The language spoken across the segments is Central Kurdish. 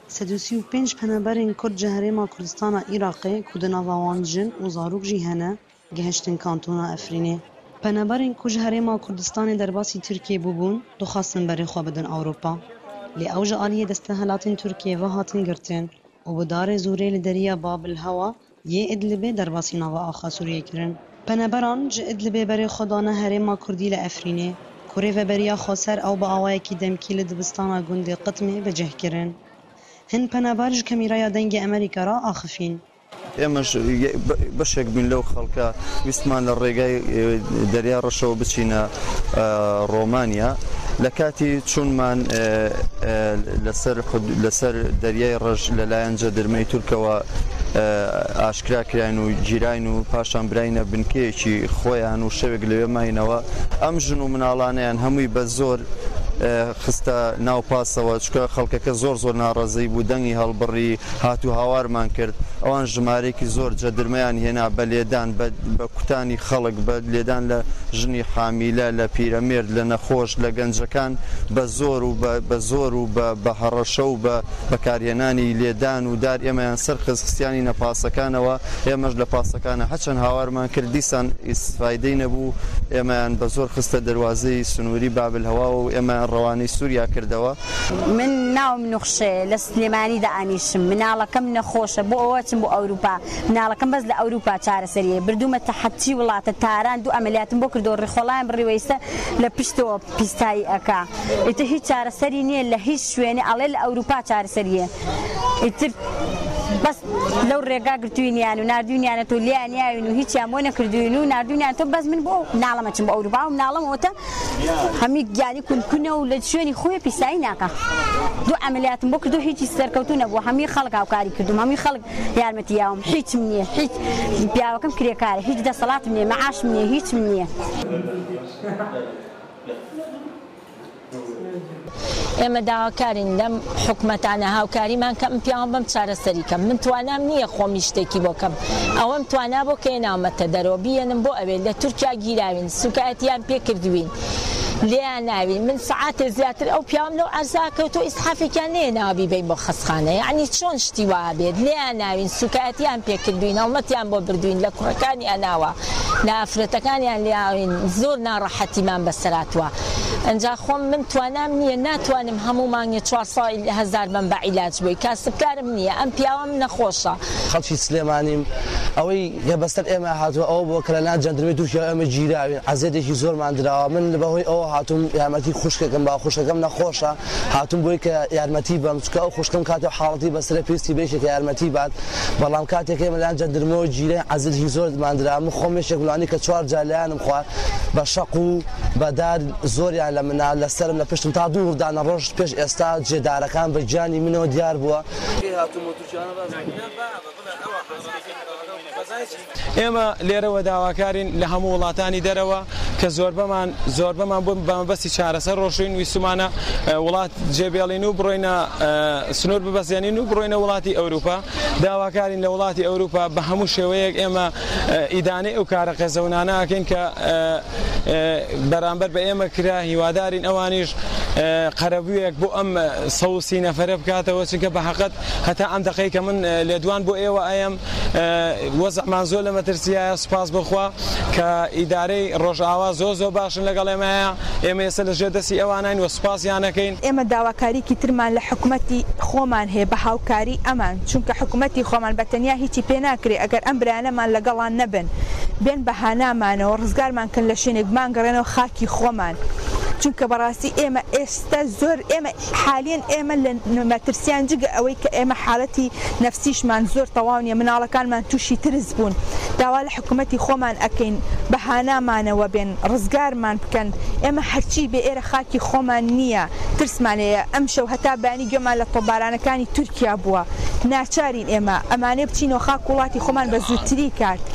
335 پنابرên Kurd ji Herêma Kurdistana Iraqê ku di nava wan jin û zarok jî hene, gihiştin kantona Efrînê. Penaberên ku ji Herêma Kurdistanê derbasî Tirkiye bûbûn, dixwastin berê xwe bidin Ewropa. Lê ew ji aliyê destehilatên Tirkiye ve hatin girtin û bi darê Zûrê li deriya Bab el Hewa yê Idlibê derbasî nava axa Sûriyê kirin. Penaberan ji Idlibê berê xwe dane Herêma Kurdî li Efrînê, ku rêveberiya Xweser ew bi awayekî demkî li dibistana gundê Qitmê bicih kirin. Hin penaber ji kamîraya dengê Amerîka re axifîn. ئێمەش بەشێک بووین لەو خەڵکە ویستمان لە ڕێگای دەریا ڕەشەوە بچینە ڕۆمانیا لە کاتی چوونمان لەسەر دەریای ڕەش لەلایەن جەدرمەی تورکەوە ئاشکرا کراین و گیراین و پاشان براینە بنکەیەکی خۆیان و شەوێک لەوێ ماینەوە ئەم ژن و مناڵانیان هەمووی بە زۆر خستە ناوپاسەوە چکە خەڵکەکە زۆر ناڕەزەی بوو دەنگی هەڵبڕی هاتو هاوارمان کرد ئەوان ژمارێکی زۆر جەدرمەیان هێنا بە لێدان بە کوتانی خەڵک بە لێدان لە ژنی حامیلە لە پیرەمێرد لە نەخۆش لە گەنجەکان بە زۆر و بە هەڕەشە و بە بەکارهێنانی لێدان و دار ئێمەیان سەر خستیانی نەپاسەکانەوە ئێمەش لە پاسەکانە هەچەند هاوارمان کرد دیسان ئیسفایدەی نەبوو ئێمەیان بە زۆر خستە دەواازەی سنووری بابل هەوا و ئێمە ڕەوانەی سووریا کردەوە. من ناوم نوخشێ لە سلێمانی دەئانیشم مناڵەکەم نەخۆشە بۆ ئەوەچم بۆ ئەوروپا مناڵەکەم بەس لە ئەوروپا چارەسەریە بردوومە تەحەتی وڵاتە تاران دوو ئەمەلیاتم بۆ کردەوە ڕێخۆڵیان بڕیوەیستە لە پشتەوە پیستایی ئەکا ئیتر هیچ چارەسەری نییە لە هیچ شوێنێ ئەڵێ لە ئەوروپا چارەسەریە ئیتر بەس لەو ڕێگا گرتووینیان و نردوینیانە تۆ لیانیاوین و هیچیان بۆ نەکردوین و نردوینیان تۆ بەس من بۆ ناڵەمەچم بە ئەوروپا و مناڵەمەوەتە هەمی گیانی کونکونە و لە شوێنی خۆی پیسایی ناکە دوو ئەمەلیاتم بۆ کردو هیچی سەرکەوتو نەبوو هەمی خەڵک هاوکاری کردوم هەمی خەڵک یارمەتیاوم هیچم نییە هیچ پیاوەکەم کرێکارە هیچ دەسەڵاتم نییە مەعاشم نییە هیچم نییە. ئێمە داواکارین لەم حکومەتانە هاوکاریمان کە من پیاوە بەم چارەسەری کەم من توانام نییە خۆمی شتێکی بۆ کەم ئەوەم توانا بۆ کە ناومەتە دەرەوە بیێنم بۆ ئەوێ لە تورکیا گیراوین سوکایەتیان پێ کردوین لێیان ناوین من سعاتێ زیاتر ئەو پیاوم لەو ئەرزاکەوتۆ ئیسحافێکیان لێ ناوە بیبەی بۆ خەستخانە یعنی چۆن شتی وا بێت لێیان ناوین سوکایەتیان پێ کردوین هەڵمەتیان بۆ بردوین لە کوڕەکانی ئەناوە لە ئافرەتەکانیان لێاوین زۆر ناڕەحەتیمان بەسەراتوە ئەنجا خۆم من توانام نییە ناتوانم هەموو مانگێ 4 ساڵی هەزار بم بە عیلاج بووی کاسبکارم نییە ئەم پیاوەم نەخۆشە. خەڵکی سلێمانیم ئەوەی بەستەر ئێمە هاتووە ئەوە بۆ کە لە ناو جەندرمەی تووشی ئێمە گیراوین عەزێتێکی زۆرمان درراوە من بەهۆی ئەوە هاتووم یارمەتی خوشکەکەم با خوشکەکەم نەخۆشە هاتووم بۆی کە یارمەتی بەم چکە ئەو خوشکەم کاتێ حاڵەتی بەسرە پێستی بێشێک یارمەتی بات بەڵام کاتێک ئێمە لەلایەن جەندرمەوە گیرەین عەزێتی زۆرمان دررا من خۆم مێشێک وڵانی کە 4 جار لایەنم خوارد بە شەق و بەدار زۆریان لە منال لەسەرم لە پشتم تا دوو وردانە ڕۆژ پێش ئێستا جێدارەکان بە گیانی منەوە دیار بووە. ئێمە لێرەوە داواکارین لە هەموو وڵاتانی دەرەوە کە زۆربەمان بۆ بەمەبەستی چارەسەر ڕۆژین ویسمانە وڵات جێبێڵین و بڕۆینە سنوور ببەزێنین و بڕۆینە وڵاتی ئەوروپا داواکارین لە وڵاتی ئەوروپا بە هەموو شێوەیەک ئێمە ئیدانەی ئەو کارە قێزەونانە ئەکەین کە بەرامبەر بە ئێمە کرا هیوادارین ئەوانیش قەرەبوویەک بۆ ئەم 130 نەفەرە بکاتەوە چونکە بە حەقەت هەتا ئەم دەقەی کە من لێدوان بۆ ئێوە ئەم وەزعمان زۆر لە مەترسیایە سوپاس بخوا کە ئیدارەی ڕۆژئاوا زۆر باشن لەگەڵ ئێمەیە ئێمە ئێستا لە ژێر دەستی ئەوانین وە سوپاسیانەکەین. ئێمە داواکاریکی ترمان لە حکوومەتی خۆمان هەیە بە هاوکاری ئەمان چونکە حکوومەتی خۆمان بەتەنیا هیچی پێ ناکرێ ئەگەر ئەم برانەمان لەگەڵان نەبن بێن بەهانامانەوە ڕزگارمان کەن لە شوێنێک بمانگەڕێنەوە خاکی خۆمان چونکە بەڕاستی ئێمە ئێستا زۆر ئێمە حالێن ئێمە لە مەترسیان جگە ئەوەی کە ئێمە حاڵەتی نەفسیشمان زۆر تەواو نیە مناڵەکانمان تووشی ترس بوون داوا لە حکوومەتی خۆمان ئەکەین بەهانامانەوە بێن ڕزگارمان بکەن ئێمە هەرچی بێ ئێرە خاکی خۆمان نییە ترسمانەیە ئەم شەو هەتا بانی گوێمان لە تۆبارانەکانی تورکیا بووە ناچارین ئێمە ئەمانێ بچینەوە خاک وڵاتی خۆمان بە زووتری کارد.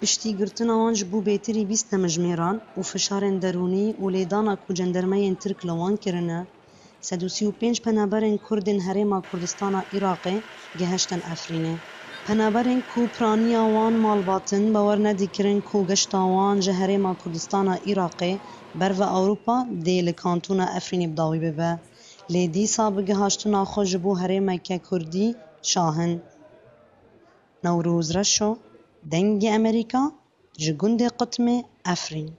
Piştî girtina wan ji bo bêtirî 20 temijmêran û fişarên derûnî û lêdana ku cendermeyên Tirk li wan kirine, 335 penaberên Kurdên Herêma Kurdistana Iraqê gihiştin Efrînê. Penaberên ku piraniya wan malbatin bawer nedîkirin ku geşta wan ji Herêma Kurdistana Iraqê ber ve Ewropa dê li kantûna Efrînê bidawî bibe. lê dîsa bigihîştina xwe ji bo herêmeke Kurdî şahin. Newrûz Reşo, dengê Amerîka ji gundê Qutmê Efrîn.